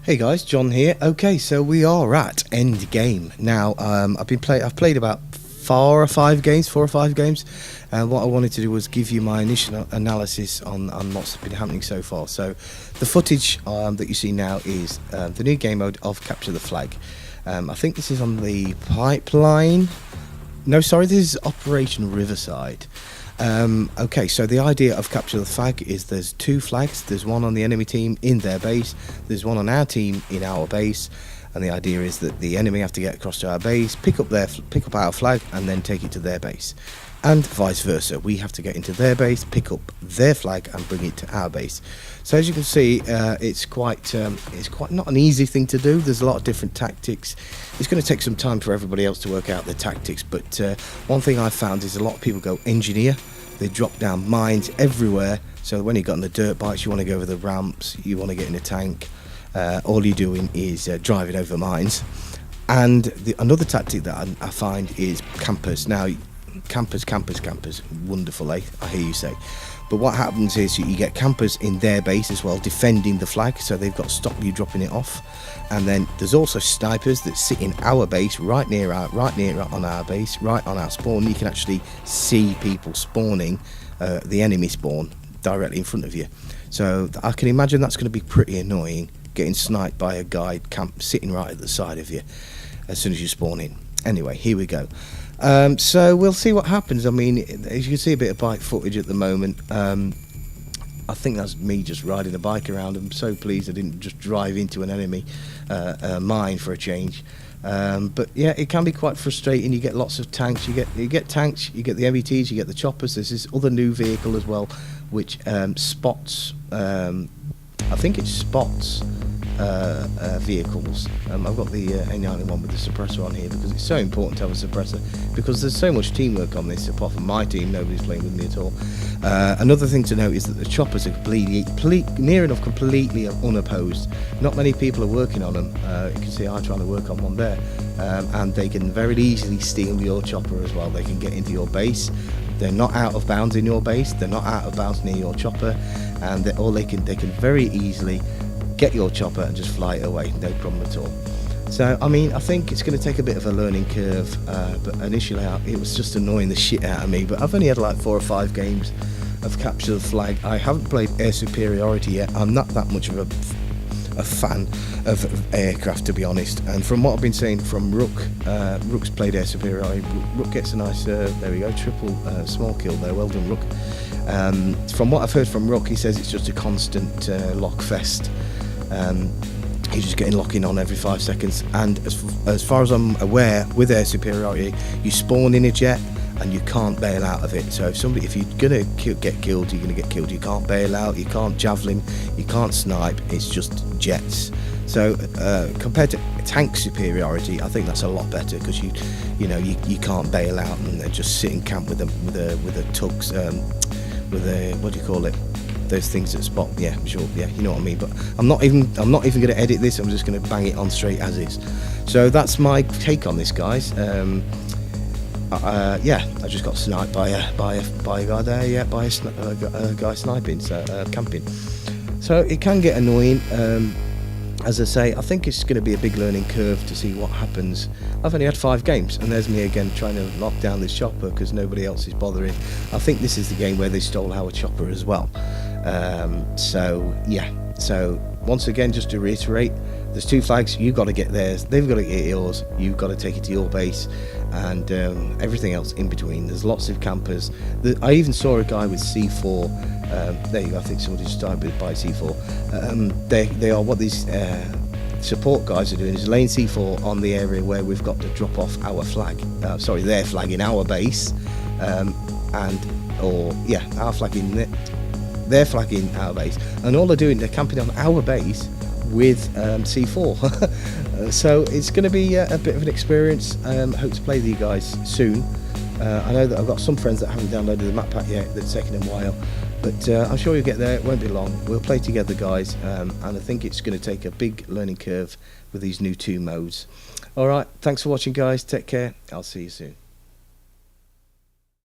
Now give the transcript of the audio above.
Hey guys, John here. Okay, so we are at end game now. I've played about four or five games, and what I wanted to do was give you my initial analysis on what's been happening so far. So, the footage that you see now is the new game mode of Capture the Flag. I think this is on the pipeline. No, sorry, this is Operation Riverside. Okay, so the idea of Capture the Flag is there's two flags. There's one on the enemy team in their base, there's one on our team in our base, and the idea is that the enemy have to get across to our base, pick up our flag, and then take it to their base, and vice versa. We have to get into their base, pick up their flag, and bring it to our base. So as you can see, it's quite not an easy thing to do. There's a lot of different tactics. It's going to take some time for everybody else to work out the tactics, but one thing I've found is a lot of people go engineer. They drop down mines everywhere, so when you got on the dirt bikes, you want to go over the ramps, you want to get in a tank, all you're doing is driving over mines. And another tactic that I find is campers. Now, campers, wonderful, eh? I hear you say. But what happens is you get campers in their base as well, defending the flag, so they've got to stop you dropping it off. And then there's also snipers that sit in our base, right near on our base, right on our spawn. You can actually see people spawning, the enemy spawn, directly in front of you. So I can imagine that's going to be pretty annoying, getting sniped by a guy sitting right at the side of you as soon as you spawn in. Anyway, here we go. So we'll see what happens. I mean, as you can see, a bit of bike footage at the moment. I think that's me just riding a bike around. I'm so pleased I didn't just drive into an enemy mine for a change. But yeah, it can be quite frustrating. You get lots of tanks. You get tanks. You get the MBTs. You get the choppers. There's this other new vehicle as well, which spots. I think it spots vehicles. I've got the A91 with the suppressor on here because it's so important to have a suppressor, because there's so much teamwork on this. Apart from my team, nobody's playing with me at all. Another thing to note is that the choppers are near enough completely unopposed. Not many people are working on them. You can see I'm trying to work on one there, and they can very easily steal your chopper as well. They can get into your base. They're not out of bounds in your base. They're not out of bounds near your chopper, and they can very easily get your chopper and just fly it away, no problem at all. So I mean, I think it's going to take a bit of a learning curve, but initially it was just annoying the shit out of me. But I've only had like 4 or 5 games of Capture the Flag. I haven't played Air Superiority yet. I'm not that much of a fan of aircraft, to be honest. And from what I've been saying from Rook, Rook's played Air Superiority. Rook gets a nice, there we go, triple small kill there. Well done, Rook. From what I've heard from Rook, he says it's just a constant lock fest. He's just getting locking on every 5 seconds, and as far as I'm aware, with Air Superiority, you spawn in a jet and you can't bail out of it. So if you're gonna get killed, you're gonna get killed. You can't bail out, you can't javelin, you can't snipe. It's just jets. So compared to tank superiority, I think that's a lot better, because you can't bail out and they're just sitting camp with a tugs, with a, what do you call it? Those things that spot, yeah, sure, yeah, you know what I mean. But I'm not even going to edit this. I'm just going to bang it on straight as is. So that's my take on this, guys. Yeah, I just got sniped by a guy there. Yeah, by a guy sniping, so camping. So it can get annoying. As I say, I think it's going to be a big learning curve to see what happens. I've only had 5 games, and there's me again trying to lock down this chopper because nobody else is bothering. I think this is the game where they stole our chopper as well. So yeah, so once again, just to reiterate, there's 2 flags. You've got to get theirs, they've got to get yours, you've got to take it to your base, and everything else in between. There's lots of campers. I even saw a guy with C4. There you go, I think somebody just died by C4. They are what these support guys are doing, is laying C4 on the area where we've got to drop off our flag, their flag in our base, our flag in their flag in our base, and all they're doing, they're camping on our base with C4. So it's going to be a bit of an experience. Hope to play with you guys soon. I know that I've got some friends that haven't downloaded the map pack yet, that's taken a while, but I'm sure you'll get there. It won't be long. We'll play together, guys, and I think it's going to take a big learning curve with these new 2 modes. Alright, thanks for watching, guys. Take care. I'll see you soon.